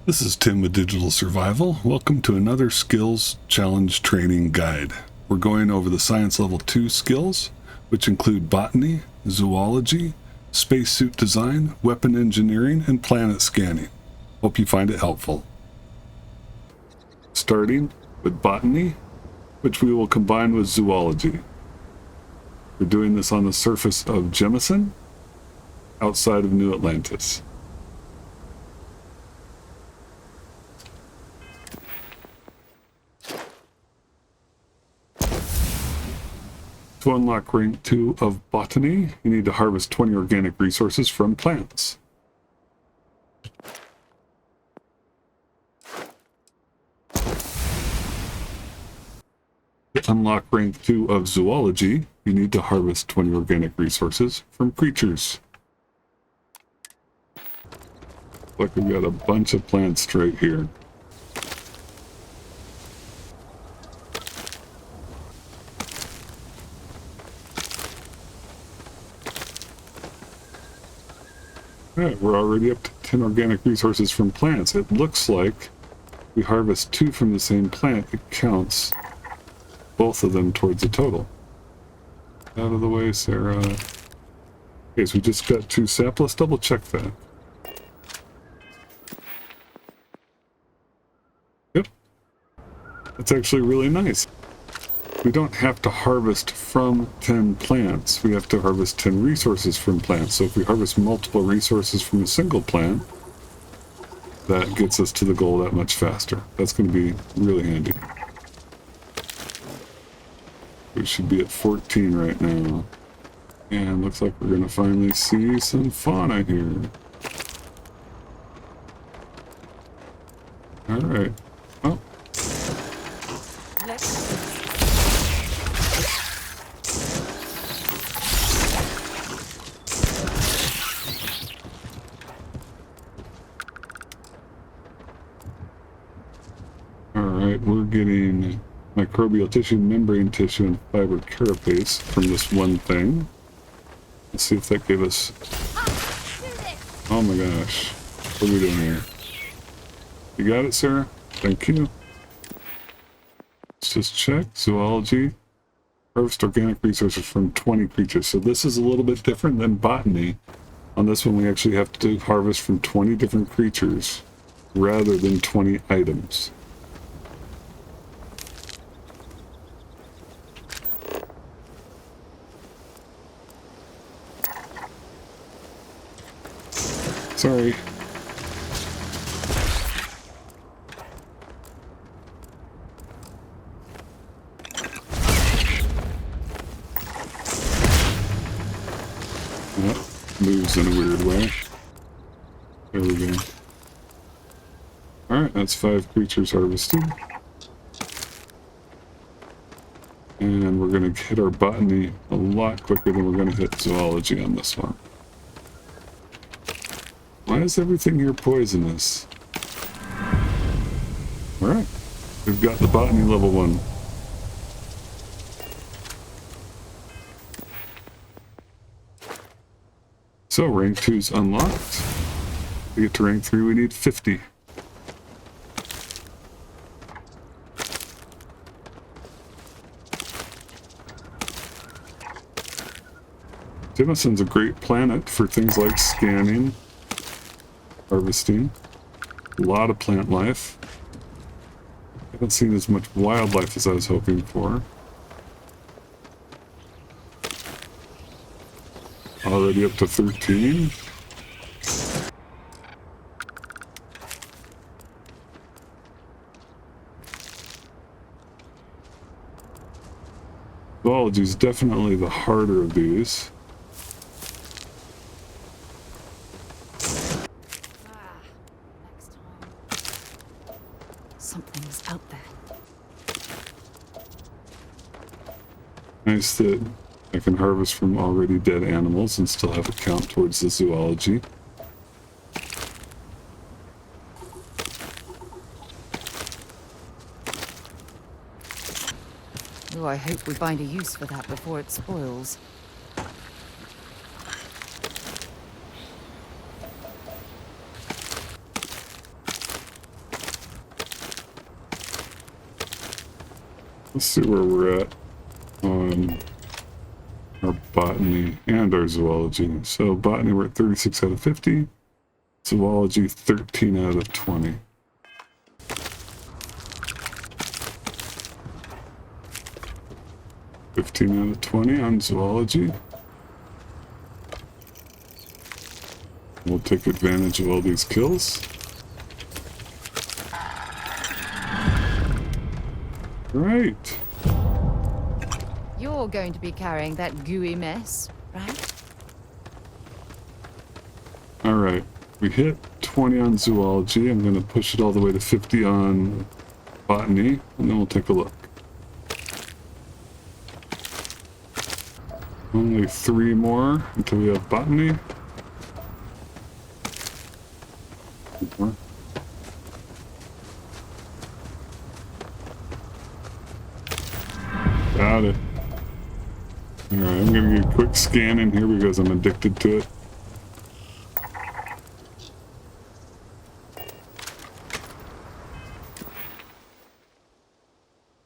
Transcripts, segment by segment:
This is Tim with Digital Survival. Welcome to another Skills Challenge Training Guide. We're going over the Science Level 2 skills, which include Botany, Zoology, Spacesuit Design, Weapon Engineering, and Planet Scanning. Hope you find it helpful. Starting with Botany, which we will combine with Zoology. We're doing this on the surface of Jemison, outside of New Atlantis. To unlock rank 2 of Botany, you need to harvest 20 organic resources from plants. To unlock rank 2 of Zoology, you need to harvest 20 organic resources from creatures. Like we've got a bunch of plants right here. Alright, we're already up to 10 organic resources from plants. It looks like we harvest 2 from the same plant. It counts both of them towards the total. Out of the way, Sarah. Okay, so we just got 2 samples. Let's double check that. Yep. That's actually really nice. We don't have to harvest from 10 plants. We have to harvest 10 resources from plants. So if we harvest multiple resources from a single plant, that gets us to the goal that much faster. That's going to be really handy. We should be at 14 right now. And looks like we're going to finally see some fauna here. Alright. Oh. Alright, we're getting microbial tissue, membrane tissue, and fiber carapace from this one thing. Let's see if that gave us... Oh my gosh. What are we doing here? You got it, Sarah? Thank you. Let's just check. Zoology. Harvest organic resources from 20 creatures. So this is a little bit different than Botany. On this one, we actually have to harvest from 20 different creatures rather than 20 items. Sorry. Yep, moves in a weird way. There we go. Alright, that's 5 creatures harvested. And we're going to hit our Botany a lot quicker than we're going to hit Zoology on this one. Why is everything here poisonous? Alright, we've got the Botany level 1. So, rank 2's unlocked. To get to rank 3, we need 50. Jemison's a great planet for things like scanning, harvesting, a lot of plant life. I haven't seen as much wildlife as I was hoping for. Already up to 13. Zoology is definitely the harder of these. Something's out there. Nice that I can harvest from already dead animals and still have it count towards the Zoology. Oh, I hope we find a use for that before it spoils. Let's see where we're at on our botany and our zoology. So botany, we're at 36 out of 50. Zoology, 13 out of 20. $15 out of 20 on zoology. We'll take advantage of all these kills. Right. You're going to be carrying that gooey mess, right? All right. We hit 20 on zoology. I'm going to push it all the way to 50 on botany, and then we'll take a look. Only 3 more until we have botany. More. Got it. Alright, I'm gonna get a quick scan in here because I'm addicted to it.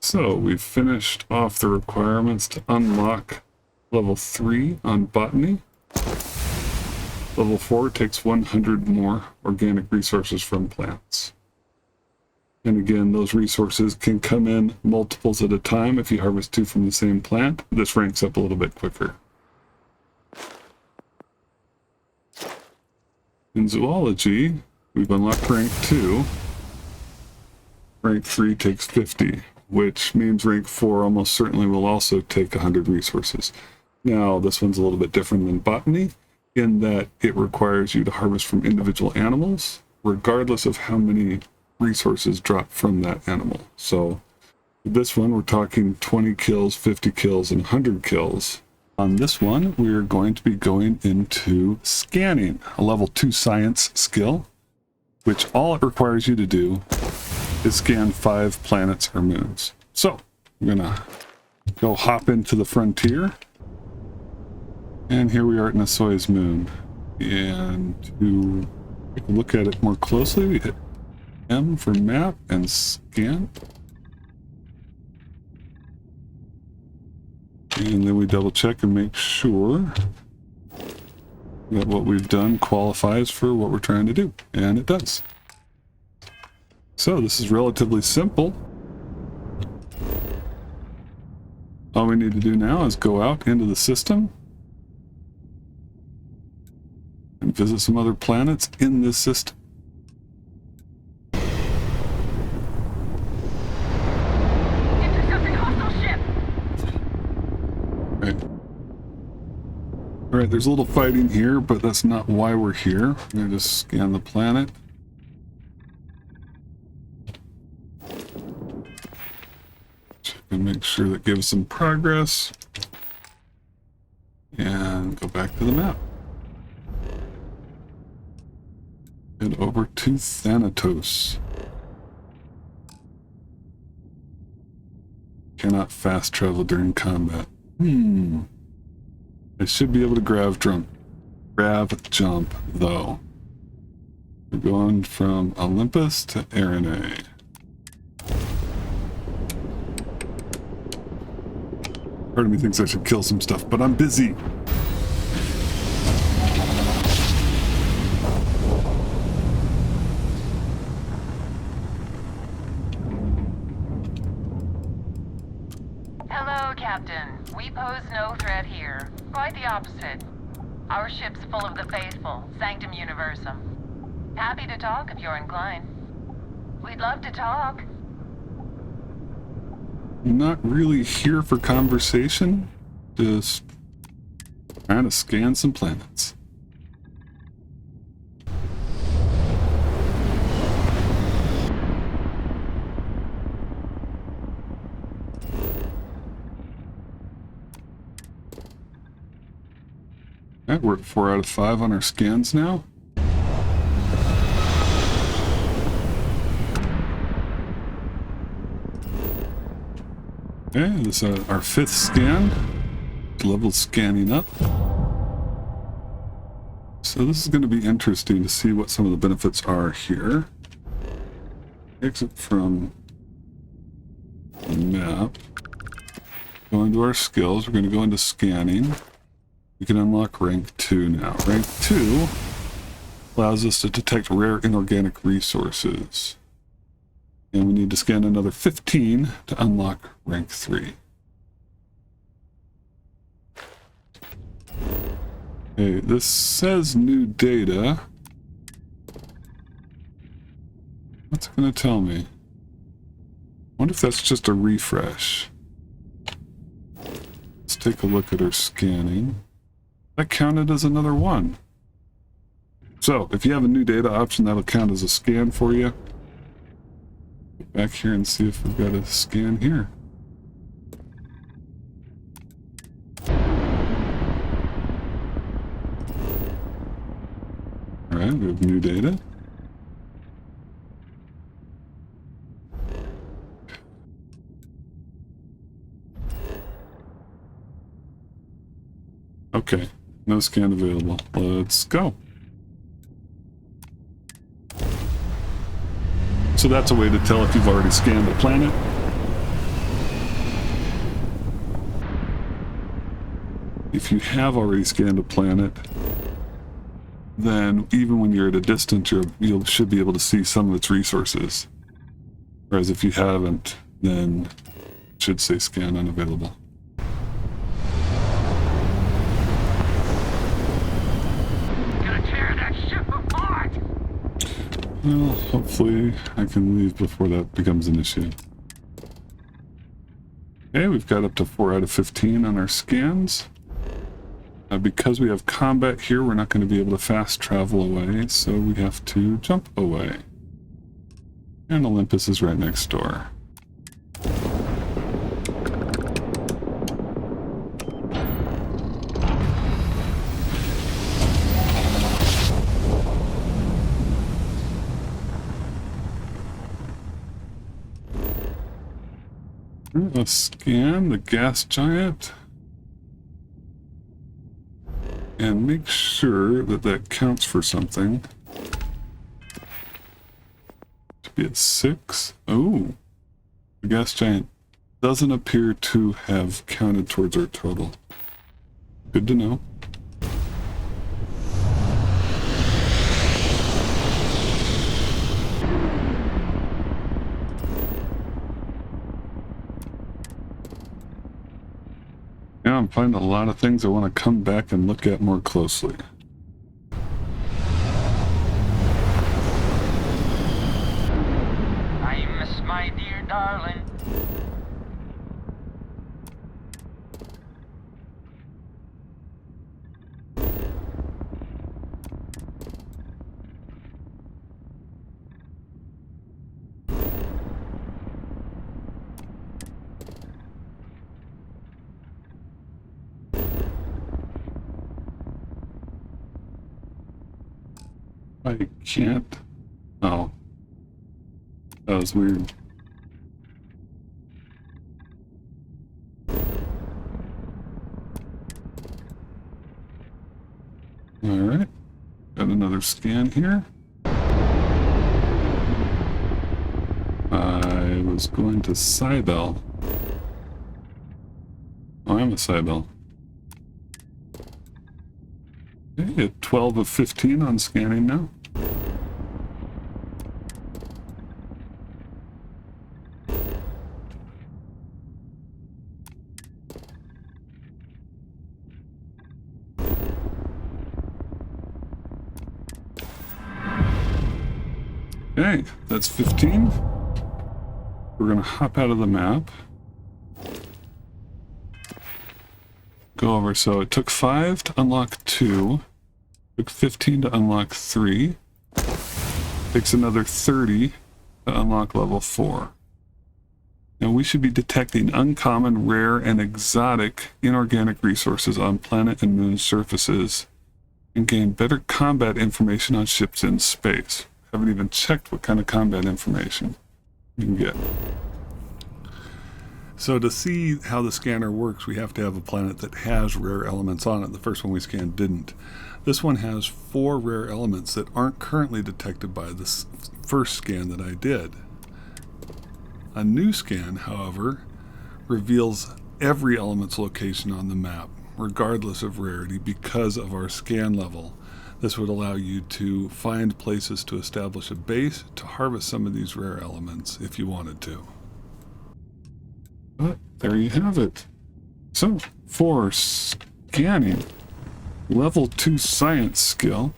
So we've finished off the requirements to unlock level 3 on botany. Level 4 takes 100 more organic resources from plants. And again, those resources can come in multiples at a time if you harvest 2 from the same plant. This ranks up a little bit quicker. In zoology, we've unlocked rank 2. Rank 3 takes 50, which means rank 4 almost certainly will also take 100 resources. Now, this one's a little bit different than botany, in that it requires you to harvest from individual animals, regardless of how many resources drop from that animal. So this one, we're talking 20 kills, 50 kills, and 100 kills. On this one, we're going to be going into scanning, a level 2 science skill, which all it requires you to do is scan 5 planets or moons. So I'm gonna go hop into the frontier. And here we are at Nissoy's moon. And to take a look at it more closely, we hit M for map and scan. And then we double check and make sure that what we've done qualifies for what we're trying to do. And it does. So this is relatively simple. All we need to do now is go out into the system and visit some other planets in this system. Intercepting hostile ship. Right. All right, there's a little fighting here, but that's not why we're here. I'm gonna just scan the planet. Check and make sure that gives some progress. And go back to the map. Head over to Thanatos. Cannot fast travel during combat. I should be able to grav jump, though. We're going from Olympus to Arene. Part of me thinks I should kill some stuff, but I'm busy. Hello, Captain. We pose no threat here. Quite the opposite. Our ship's full of the faithful, Sanctum Universum. Happy to talk if you're inclined. We'd love to talk. I'm not really here for conversation. Just trying to scan some planets. Alright, we're at 4 out of 5 on our scans now. Okay, this is our 5th scan. Level scanning up. So this is going to be interesting to see what some of the benefits are here. Exit from Map. Go into our skills. We're going to go into scanning. We can unlock rank 2 now. Rank 2 allows us to detect rare inorganic resources. And we need to scan another 15 to unlock rank 3. Okay, this says new data. What's it going to tell me? I wonder if that's just a refresh. Let's take a look at our scanning. That counted as another one. So, if you have a new data option, that'll count as a scan for you. Get back here and see if we've got a scan here. Alright, we have new data. Okay, no scan available. Let's go. So that's a way to tell if you've already scanned a planet. If you have already scanned a planet, then even when you're at a distance, you should be able to see some of its resources. Whereas if you haven't, then it should say scan unavailable. Well, hopefully I can leave before that becomes an issue. Okay, we've got up to 4 out of 15 on our scans. Because we have combat here, we're not going to be able to fast travel away, so we have to jump away. And Olympus is right next door. Let's scan the gas giant and make sure that that counts for something. Should be at 6. Oh, the gas giant doesn't appear to have counted towards our total. Good to know. Yeah, I'm finding a lot of things I want to come back and look at more closely. I miss my dear darling. I can't. Oh. That was weird. Alright. Got another scan here. I was going to Cybele. Oh, I'm a Cybele. Okay, at 12 of 15 on scanning now. Okay, that's 15. We're going to hop out of the map. Go over, so it took 5 to unlock 2. Took 15 to unlock 3. Takes another 30 to unlock level 4. Now we should be detecting uncommon, rare, and exotic inorganic resources on planet and moon surfaces and gain better combat information on ships in space. Haven't even checked what kind of combat information you can get. So to see how the scanner works, we have to have a planet that has rare elements on it. The first one we scanned didn't. This one has 4 rare elements that aren't currently detected by this first scan that I did. A new scan, however, reveals every element's location on the map, regardless of rarity, because of our scan level. This would allow you to find places to establish a base to harvest some of these rare elements if you wanted to. But there you have it. So, for scanning, level 2 science skill,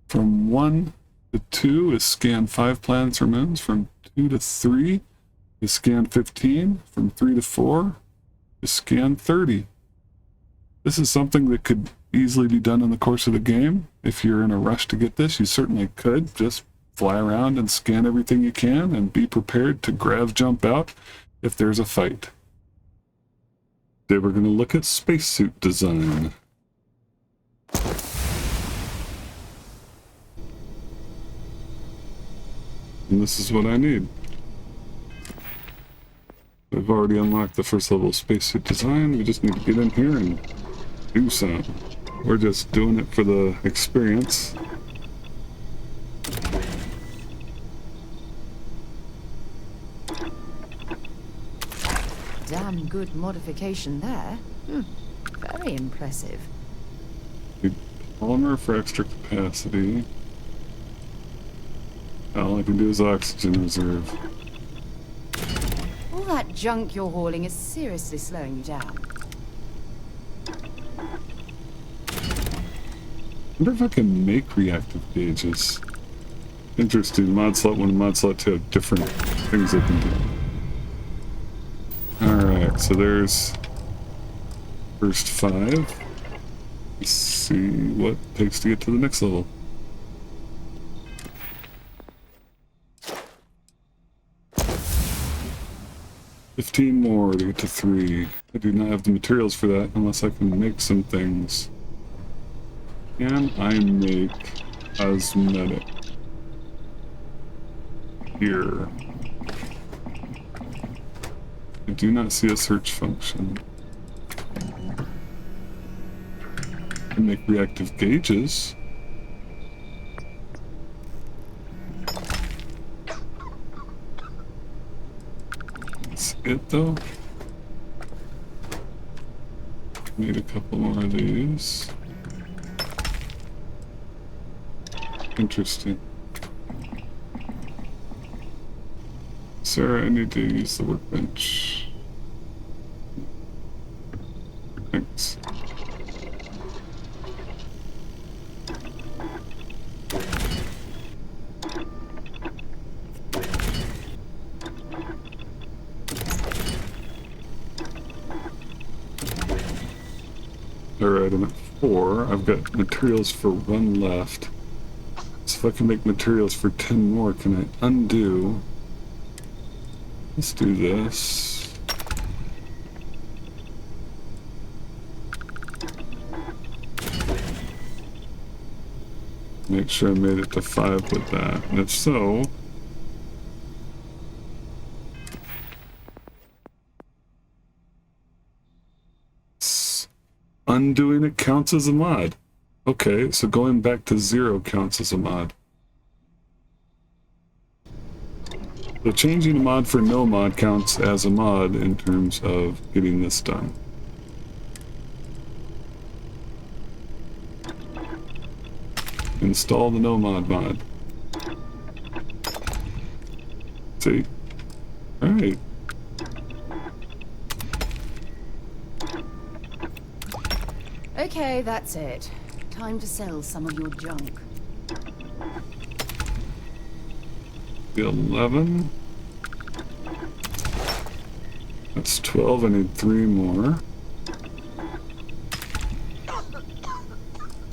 from 1 to 2 is scan 5 planets or moons. From 2 to 3 is scan 15. From 3 to 4 is scan 30. This is something that could easily be done in the course of the game. If you're in a rush to get this, you certainly could. Just fly around and scan everything you can and be prepared to grav jump out if there's a fight. Today we're going to look at spacesuit design. And this is what I need. I've already unlocked the first level of spacesuit design. We just need to get in here and do something. We're just doing it for the experience. Damn good modification there. Very impressive. Polymer for extra capacity. All I can do is oxygen reserve. All that junk you're hauling is seriously slowing you down. I wonder if I can make reactive gauges. Interesting. Mod slot 1 and mod slot 2 have different things they can do. Alright, so there's first 5. Let's see what it takes to get to the next level. $15 more to get to 3. I do not have the materials for that unless I can make some things. Can I make cosmetic? Here. I do not see a search function. I can make reactive gauges. That's it though. Made a couple more of these. Interesting. Sarah, I need to use the workbench. Thanks. Alright, I'm at 4. I've got materials for 1 left. So if I can make materials for 10 more, can I undo? Let's do this. Make sure I made it to 5 with that. And if so, undoing it counts as a mod. Okay, so going back to 0 counts as a mod. So changing a mod for no mod counts as a mod in terms of getting this done. Install the no mod. See? Alright. Okay, that's it. Time to sell some of your junk. The 11. That's 12. I need 3 more.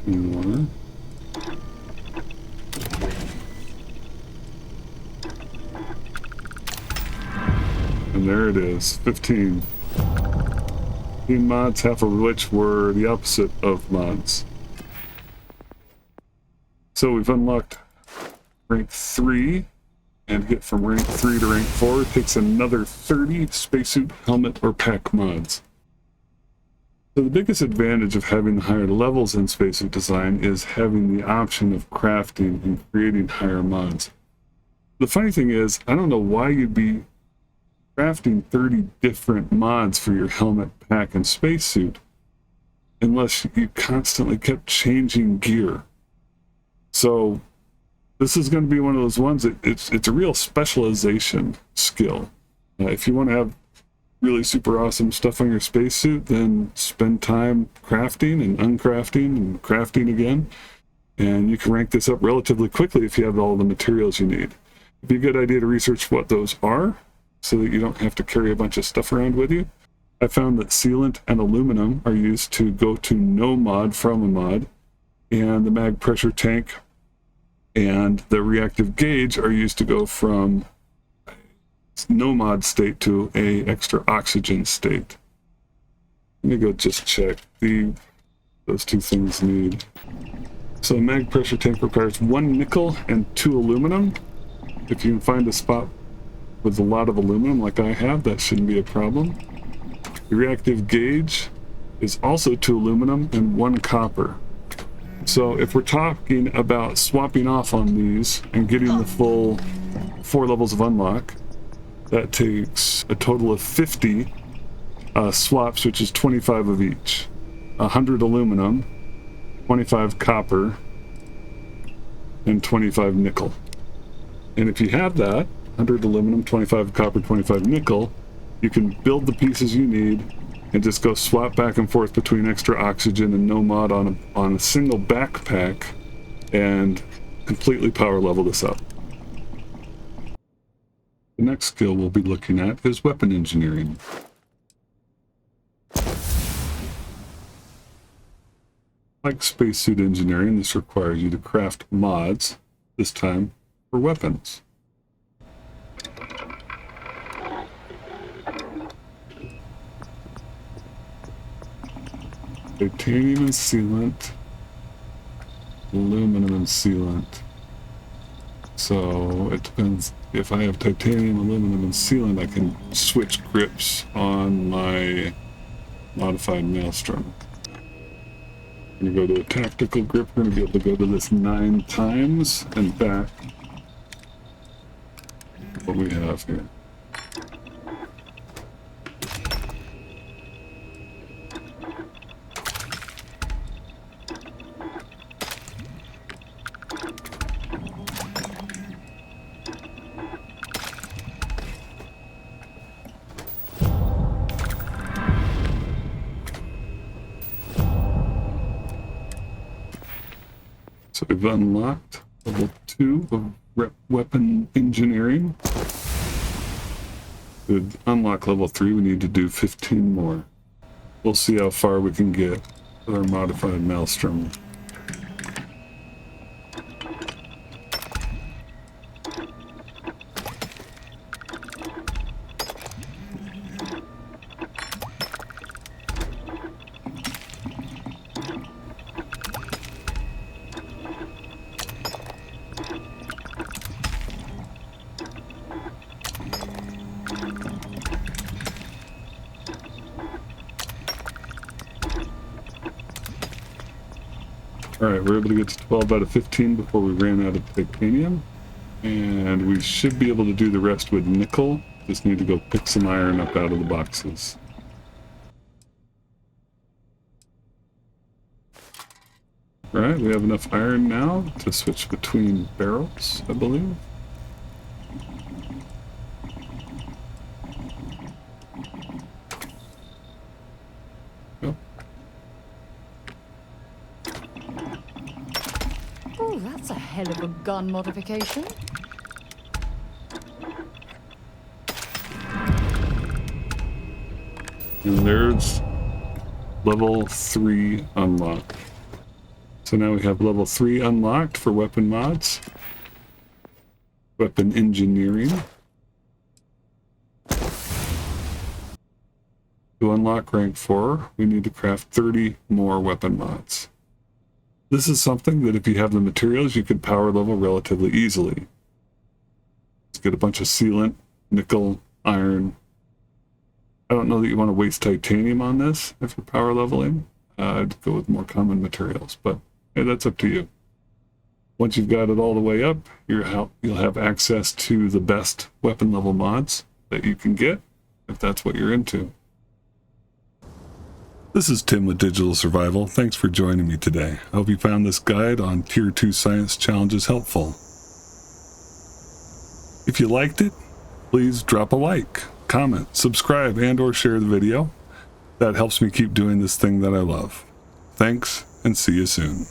2 more. And there it is, 15. 15 mods, half of which were the opposite of mods. So we've unlocked rank 3, and get from rank 3 to rank 4 takes another 30 spacesuit, helmet, or pack mods. So the biggest advantage of having the higher levels in spacesuit design is having the option of crafting and creating higher mods. the funny thing is, I don't know why you'd be crafting 30 different mods for your helmet, pack, and spacesuit unless you constantly kept changing gear. So this is going to be one of those ones that it's a real specialization skill. If you want to have really super awesome stuff on your spacesuit, then spend time crafting and uncrafting and crafting again. And you can rank this up relatively quickly if you have all the materials you need. It'd be a good idea to research what those are so that you don't have to carry a bunch of stuff around with you. I found that sealant and aluminum are used to go to no mod from a mod, and the mag pressure tank and the reactive gauge are used to go from no mod state to a extra oxygen state. Let me go just check. Those two things need. So a mag pressure tank requires 1 nickel and 2 aluminum. If you can find a spot with a lot of aluminum like I have, that shouldn't be a problem. The reactive gauge is also 2 aluminum and 1 copper. So if we're talking about swapping off on these and getting the full 4 levels of unlock, that takes a total of 50 swaps, which is 25 of each. 100 aluminum, 25 copper, and 25 nickel. And if you have that, 100 aluminum, 25 copper, 25 nickel, you can build the pieces you need and just go swap back and forth between extra oxygen and no mod on a single backpack and completely power level this up. The next skill we'll be looking at is weapon engineering. Like spacesuit engineering, this requires you to craft mods, this time for weapons. Titanium and sealant, aluminum and sealant. So it depends. If I have titanium, aluminum, and sealant, I can switch grips on my modified maelstrom. I'm going to go to a tactical grip. We're going to be able to go to this 9 times and back. What we have here. So we've unlocked level 2 of weapon engineering. To unlock level 3, we need to do 15 more. We'll see how far we can get with our modified maelstrom. Alright, we're able to get to 12 out of 15 before we ran out of titanium. And we should be able to do the rest with nickel. Just need to go pick some iron up out of the boxes. Alright, we have enough iron now to switch between barrels, I believe. Oh, that's a hell of a gun modification. And there's level 3 unlocked. So now we have level 3 unlocked for weapon mods. Weapon engineering. To unlock rank 4, we need to craft 30 more weapon mods. This is something that if you have the materials, you could power level relatively easily. Let's get a bunch of sealant, nickel, iron. I don't know that you want to waste titanium on this if you're power leveling. I'd go with more common materials, but hey, that's up to you. Once you've got it all the way up, you'll have access to the best weapon level mods that you can get, if that's what you're into. This is Tim with Digital Survival. Thanks for joining me today. I hope you found this guide on Tier 2 Science Challenges helpful. If you liked it, please drop a like, comment, subscribe, and/or share the video. That helps me keep doing this thing that I love. Thanks, and see you soon.